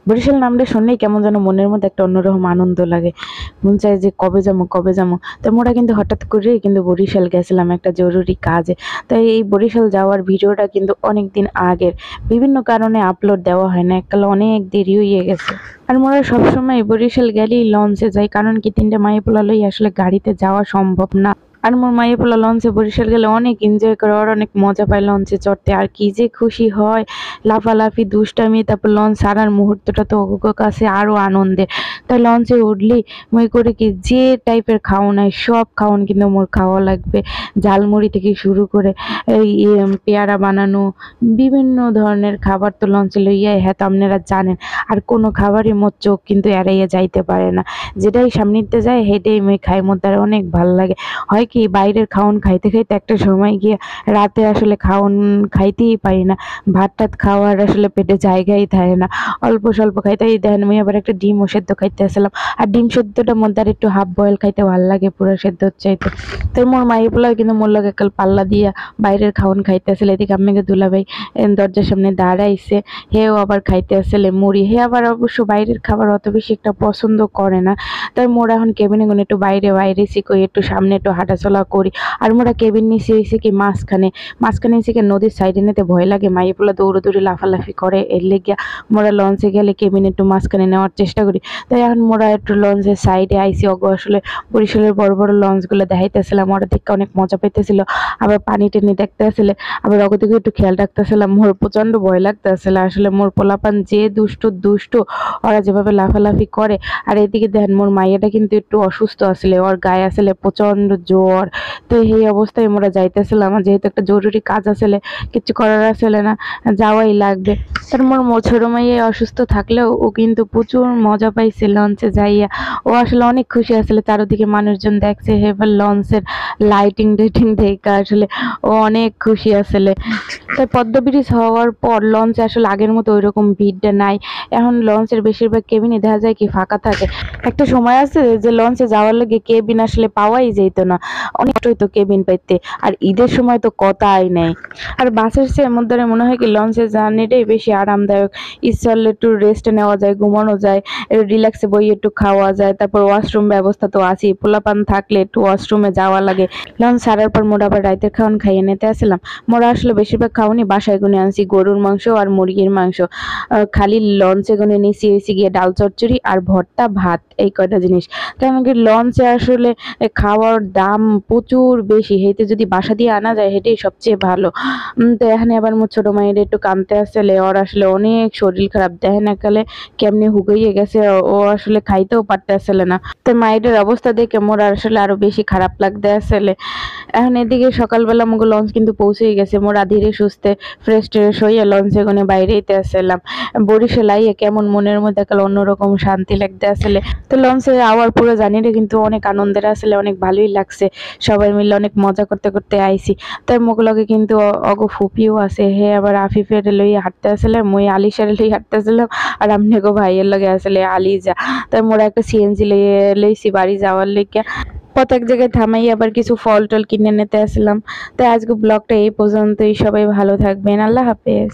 বরিশাল নামটা শুনলেই কেমন যেন মনের মধ্যে একটা অন্যরকম আনন্দ লাগে, মন চায় যে কবে যাবো কবে যাবো। তো মোরা কিন্তু হঠাৎ করে কিন্তু বরিশাল গেছিলাম একটা জরুরি কাজে। তাই এই বরিশাল যাওয়ার ভিডিওটা কিন্তু অনেক দিন আগের, বিভিন্ন কারণে আপলোড দেওয়া হয় না, এককালে অনেক দেরি হয়ে গেছে। আর মোরা সবসময় বরিশাল গেলেই লঞ্চে যাই, কারণ কি তিনটে মাইয়া পোলা লই আসলে গাড়িতে যাওয়া সম্ভব না। আর মোর মাইয়া পোলা লঞ্চে বরিশাল গেলে অনেক এনজয় করে, আর অনেক মজা পায় লঞ্চে চড়তে, আর কি যে খুশি হয়, লাফালাফি দুষ্টামি, তারপর লঞ্চ ছাড়ার মুহূর্তটা তো ওগো কাছে আরো আনন্দের। তাই লঞ্চে উঠলেই মই করে কি যে টাইপের খাওয়ান হয় সব খাওয়ান কিন্তু মোর খাওয়া লাগবে। ঝালমুড়ি থেকে শুরু করে এই পেয়ারা বানানো বিভিন্ন ধরনের খাবার তো লঞ্চে লইয়া, হ্যাঁ তো আপনারা জানেন। আর কোনো খাবারই মোর চোখ কিন্তু এড়াইয়া যাইতে পারে না, যেটাই সামনিতে যায় হেঁটেই মই খাই। মোর দ্বারা অনেক ভাল লাগে। হয় কি বাইরের খাওন খাইতে খাইতে একটা সময় গিয়ে রাতে আসলে খাওন খাইতেই পারি না, ভাত টাত খাওয়ার আসলে পেটে জায়গাই থাকে না, অল্প স্বল্প খাইতে। এই দেখেন আমি আবার একটা ডিমও সেদ্ধ খাইতে আসলাম, আর ডিম সেদ্ধটা মধ্যে আর একটু হাফ বয়েল খাইতে ভালো লাগে পুরো সেদ্ধ চাইতে। তো মোর মাই পোলাও কিন্তু মোর লগে কাল পাল্লা দিয়া বাইরের খাওন খাইতে আসলে। এদিকে আম্মাকে দুলাভাই দরজার সামনে দাঁড়াইছে, হেও আবার খাইতে আসলে মুড়ি। হে আবার অবশ্য বাইরের খাবার অত বেশি একটা পছন্দ করে না। তাই মোরা এখন কেবিনে গুনে একটু বাইরে বাইরে শিখই, একটু সামনে একটু হাঁটাচলা করি। আর মোরা কেবিন নিচে হয়েছে কি মাঝখানে, মাঝখানে এসে কি নদীর সাইডে নিতে ভয় লাগে, মাইয়ে পোলা দৌড়াদৌড়ি লাফালাফি করে, এর লেগিয়া মোরা লঞ্চে গেলে কেবিন একটু মাঝখানে নেওয়ার চেষ্টা করি। তাই এখন মোরা একটু লঞ্চের সাইডে আইসি। অগো আসলে বরিশালের বড় বড় লঞ্চগুলো দেখাইতেছিলাম, ওরা দেখে অনেক মজা পাইতেছিল, আবার পানি টেনে দেখতে আসলে, আবার অগো দিকে একটু খেয়াল রাখতেছিলাম। মোর প্রচন্ড ভয় লাগতেছিল, আসলে মোর পোলাপান যে দুষ্টু দুষ্টু, ওরা যেভাবে লাফালাফি করে। আর এদিকে দেখেন মোর মাইয়াটা কিন্তু একটু অসুস্থ আসলে, ওর গায়ে আসলে প্রচন্ড জ্বর। তো এই অবস্থায় মোরা যাইতেছিলাম, আমার যেহেতু একটা জরুরি কাজ আসলে, কিছু করার আসলে না, যাওয়াই লাগবে। তার মোর ছোট মাইয়া অসুস্থ থাকলেও ও কিন্তু প্রচুর মজা পাইছে লঞ্চে যাইয়া। ও আসলে অনেক খুশি আসলে, চারদিকে মানুষজন দেখছে, এবার লঞ্চের লাইটিং টাইটিং দেখে আসলে ও অনেক খুশি আসলে। তাই পদ্মা ব্রিজ হওয়ার পর লঞ্চে আসলে আগের মতো ওইরকম ভিড়টা নাই। এখন লঞ্চের বেশিরভাগ কেবিনে দেখা যায় কি ফাঁকা থাকে। একটা সময় আছে যে লঞ্চে যাওয়ার লাগে কেবিন আসলে পাওয়াই যেত না, অনেক হইতো কেবিন পাইতে। আর ঈদের সময় তো কথাই নেই। আর বাসের চেয়ে মধ্যে মনে হয় কি লঞ্চের জার্নিটাই বেশি আরামদায়ক। ইচ্ছা হলে একটু রেস্ট নেওয়া যায়, ঘুমানো যায়, রিল্যাক্সে বই একটু খাওয়া যায়। তারপর ওয়াশরুম ব্যবস্থা তো আছেই, পোলাপান থাকলে একটু ওয়াশরুমে যাওয়া লাগে। লঞ্চ ছাড়ার পর মোরা আবার রাইতের খাওয়ান খাইয়ে নিতে আসলাম। মোরা আসলে বেশিরভাগ খাওয়ানি বাসায় গুনে আনছি, গরুর মাংস আর মুরগির মাংস। খালি লঞ্চে গুনে নিছি হয়েছে গিয়ে ডাল চচ্চড়ি আর ভর্তা ভাত, এই কয়টা জিনিস। কারণ কি লঞ্চে আসলে খাওয়ার দাম প্রচুর বেশি, হেঁটে যদি বাসা দিয়ে আনা যায় হেঁটেই সবচেয়ে ভালো। তো এখানে আবার মোর ছোট মায়ের একটু কানতে আসলে, ওর আসলে অনেক শরীর খারাপ, দেখেন একালে কেমনি হুগাইয়ে গেছে, ও আসলে খাইতেও পারতে আসলে না। তো মায়ের অবস্থা দেখে মোর আসলে আরো বেশি খারাপ লাগতে আসলে। এখন এদিকে সকালবেলা মুগো লঞ্চ কিন্তু পৌঁছেই গেছে, মোরা ধীরে সুস্থে ফ্রেশ ট্রেশ হইয়া লঞ্চে গনে বাইরে হইতে আসলাম। বরিশাল আইয়ে কেমন মনের মধ্যে একটা অন্যরকম শান্তি লাগতে আসলে। তো লঞ্চে আওয়ার পুরো জার্নিটা কিন্তু অনেক আনন্দের আসলে, অনেক ভালোই লাগছে। সবাই মিলে অনেক মজা করতে করতে আইছি। তাই মোগুলোকে কিন্তু অগো ফুপিও আছে, হে আবার আফিফের লই হাঁটতে আসলে, মই আলিশারে লই হাঁটতে আসলাম। আর আমনে গো ভাইয়ের লগে আসলে আলিজা। তাই মোরা একটা সিএনজি লইছি বাড়ি যাওয়ার লেগে। প্রত্যেক জায়গায় থামাই আবার কিছু ফল টল কিনে নিতে আসলাম। তাই আজকে ব্লগটা এই পর্যন্তই, সবাই ভালো থাকবেন, আল্লাহ হাফেজ।